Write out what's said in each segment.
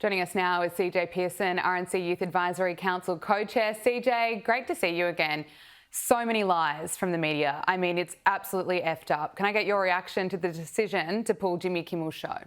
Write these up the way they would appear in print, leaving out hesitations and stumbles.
Joining us now is CJ Pearson, RNC Youth Advisory Council co-chair. CJ, great to see you again. So many lies from the media. I mean, it's absolutely effed up. Can I get your reaction to the decision to pull Jimmy Kimmel's show?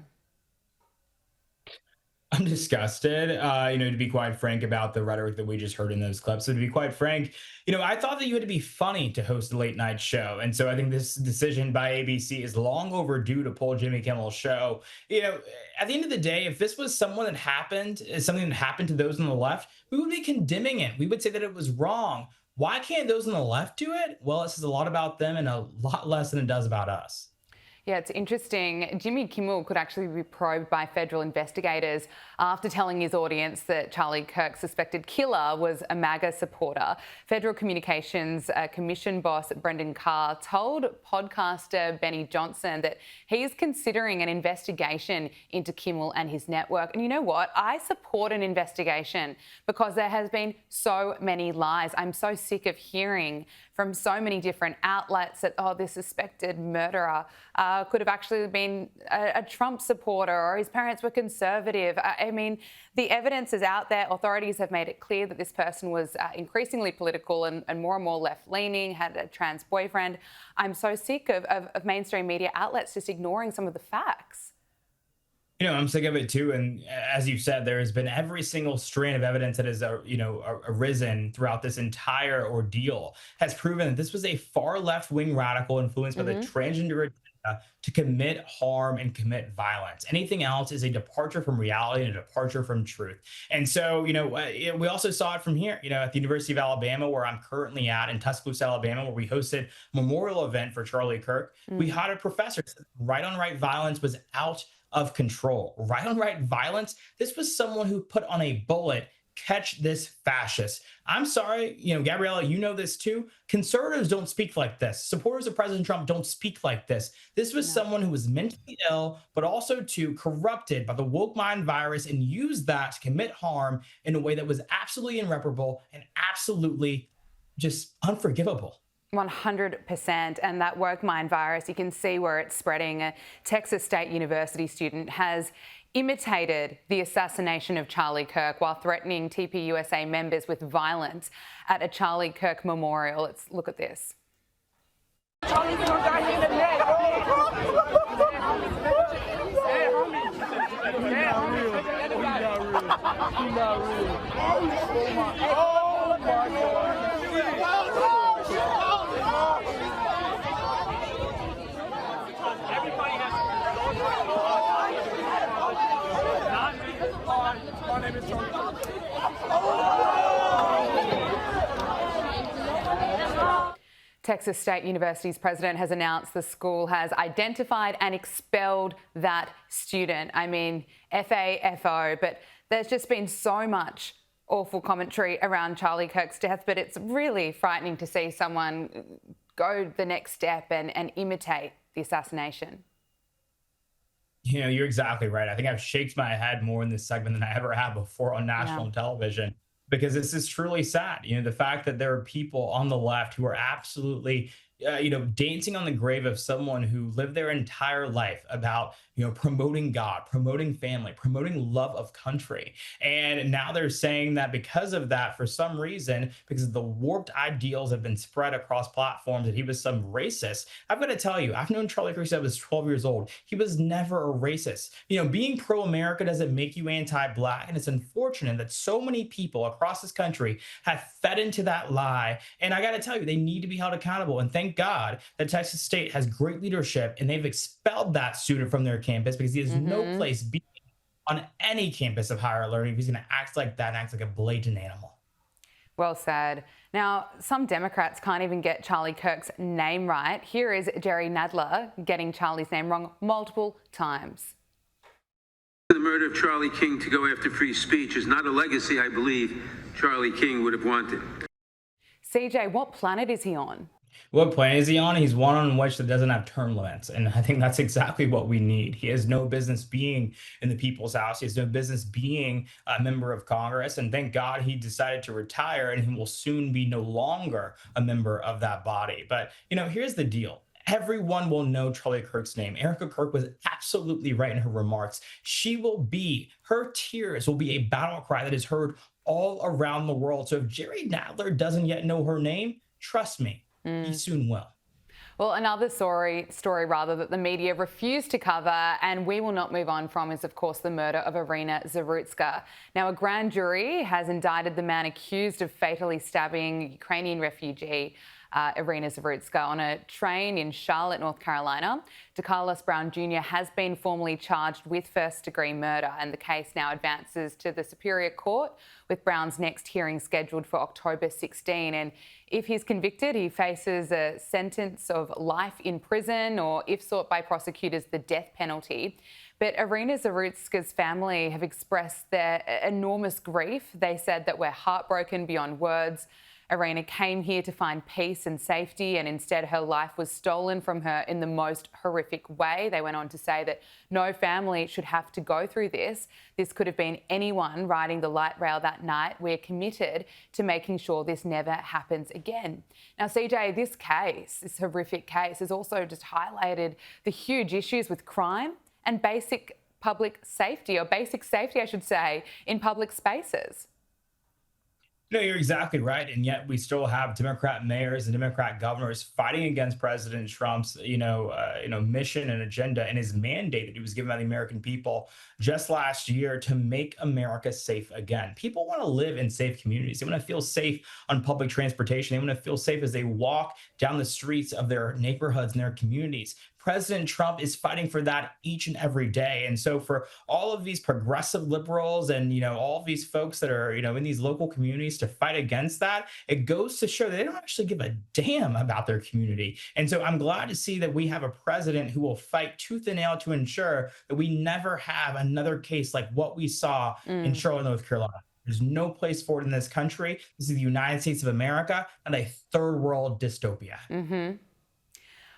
I'm disgusted, to be quite frank about the rhetoric that we just heard in those clips. So to be quite frank, I thought that you had to be funny to host a late night show. And so I think this decision by ABC is long overdue to pull Jimmy Kimmel's show. At the end of the day, if this was something that happened to those on the left, we would be condemning it. We would say that it was wrong. Why can't those on the left do it? Well, it says a lot about them and a lot less than it does about us. Yeah, it's interesting. Jimmy Kimmel could actually be probed by federal investigators after telling his audience that Charlie Kirk's suspected killer was a MAGA supporter. Federal Communications Commission boss Brendan Carr told podcaster Benny Johnson that he's considering an investigation into Kimmel and his network. And you know what? I support an investigation because there has been so many lies. I'm so sick of hearing from so many different outlets that, this suspected murderer could have actually been a Trump supporter or his parents were conservative. I mean, the evidence is out there. Authorities have made it clear that this person was increasingly political and more left-leaning, had a trans boyfriend. I'm so sick of mainstream media outlets just ignoring some of the facts. I'm sick of it too. And as you said, there has been every single strand of evidence that has, arisen throughout this entire ordeal has proven that this was a far left-wing radical influenced by the transgender agenda to commit harm and commit violence. Anything else is a departure from reality and a departure from truth. And so, we also saw it from here, at the University of Alabama, where I'm currently at, in Tuscaloosa, Alabama, where we hosted a memorial event for Charlie Kirk. We had a professor say right on right violence was out of control. Right on right violence. This was someone who put on a bullet, catch this fascist. I'm sorry, Gabriella, you know this too. Conservatives don't speak like this. Supporters of President Trump don't speak like this. This was someone who was mentally ill, but also too corrupted by the woke mind virus and used that to commit harm in a way that was absolutely irreparable and absolutely just unforgivable. 100%. And that woke mind virus, you can see where it's spreading. A Texas State University student has imitated the assassination of Charlie Kirk while threatening TPUSA members with violence at a Charlie Kirk memorial. Let's look at this. Charlie Kirk got hit in the neck. Oh my God. My name is Charlie. Texas State University's president has announced the school has identified and expelled that student. I mean, FAFO, but there's just been so much awful commentary around Charlie Kirk's death, but it's really frightening to see someone go the next step and imitate the assassination. You're exactly right. I think I've shaked my head more in this segment than I ever have before on national television, because this is truly sad. The fact that there are people on the left who are absolutely, dancing on the grave of someone who lived their entire life about, promoting God, promoting family, promoting love of country. And now they're saying that because of that, for some reason, because the warped ideals have been spread across platforms, that he was some racist. I've got to tell you, I've known Charlie Kirk since I was 12 years old. He was never a racist. Being pro-America doesn't make you anti-Black. And it's unfortunate that so many people across this country have fed into that lie. And I got to tell you, they need to be held accountable. And thank God that Texas State has great leadership and they've expelled that student from their campus, because he has no place being on any campus of higher learning if he's going to act like that and act like a blatant animal. Well said. Now, some Democrats can't even get Charlie Kirk's name right. Here is Jerry Nadler getting Charlie's name wrong multiple times. The murder of Charlie King to go after free speech is not a legacy I believe Charlie King would have wanted. CJ, what planet is he on? What planet is he on? He's one on which that doesn't have term limits. And I think that's exactly what we need. He has no business being in the People's House. He has no business being a member of Congress. And thank God he decided to retire, and he will soon be no longer a member of that body. But, here's the deal. Everyone will know Charlie Kirk's name. Erica Kirk was absolutely right in her remarks. Her tears will be a battle cry that is heard all around the world. So if Jerry Nadler doesn't yet know her name, trust me, he soon will. Well, another story rather that the media refused to cover and we will not move on from is, of course, the murder of Irina Zarutska. Now, a grand jury has indicted the man accused of fatally stabbing Ukrainian refugee Irina Zarutska on a train in Charlotte, North Carolina. DeCarlos Brown Jr. has been formally charged with first-degree murder, and the case now advances to the Superior Court, with Brown's next hearing scheduled for October 16. And if he's convicted, he faces a sentence of life in prison or, if sought by prosecutors, the death penalty. But Irina Zarutska's family have expressed their enormous grief. They said that we're heartbroken beyond words. Irina came here to find peace and safety, and instead her life was stolen from her in the most horrific way. They went on to say that no family should have to go through this. This could have been anyone riding the light rail that night. We're committed to making sure this never happens again. Now, CJ, this horrific case, has also just highlighted the huge issues with crime and basic safety, I should say, in public spaces. No, you're exactly right. And yet we still have Democrat mayors and Democrat governors fighting against President Trump's, mission and agenda and his mandate that he was given by the American people just last year to make America safe again. People want to live in safe communities. They want to feel safe on public transportation. They want to feel safe as they walk down the streets of their neighborhoods and their communities. President Trump is fighting for that each and every day. And so for all of these progressive liberals and, all of these folks that are, in these local communities to fight against that, it goes to show that they don't actually give a damn about their community. And so I'm glad to see that we have a president who will fight tooth and nail to ensure that we never have another case like what we saw in Charlotte, North Carolina. There's no place for it in this country. This is the United States of America, not a third world dystopia.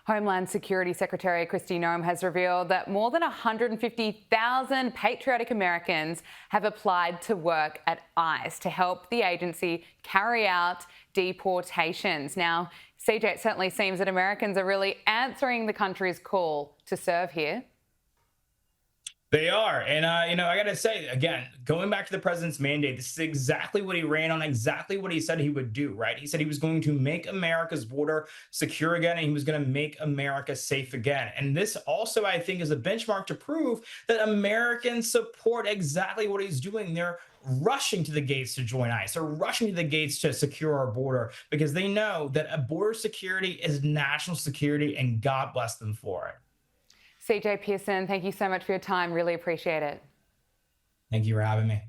Homeland Security Secretary Kristi Noem has revealed that more than 150,000 patriotic Americans have applied to work at ICE to help the agency carry out deportations. Now, CJ, it certainly seems that Americans are really answering the country's call to serve here. They are. And, I got to say, again, going back to the president's mandate, this is exactly what he ran on, exactly what he said he would do, right? He said he was going to make America's border secure again, and he was going to make America safe again. And this also, I think, is a benchmark to prove that Americans support exactly what he's doing. They're rushing to the gates to join ICE. They're rushing to the gates to secure our border because they know that a border security is national security, and God bless them for it. CJ Pearson, thank you so much for your time. Really appreciate it. Thank you for having me.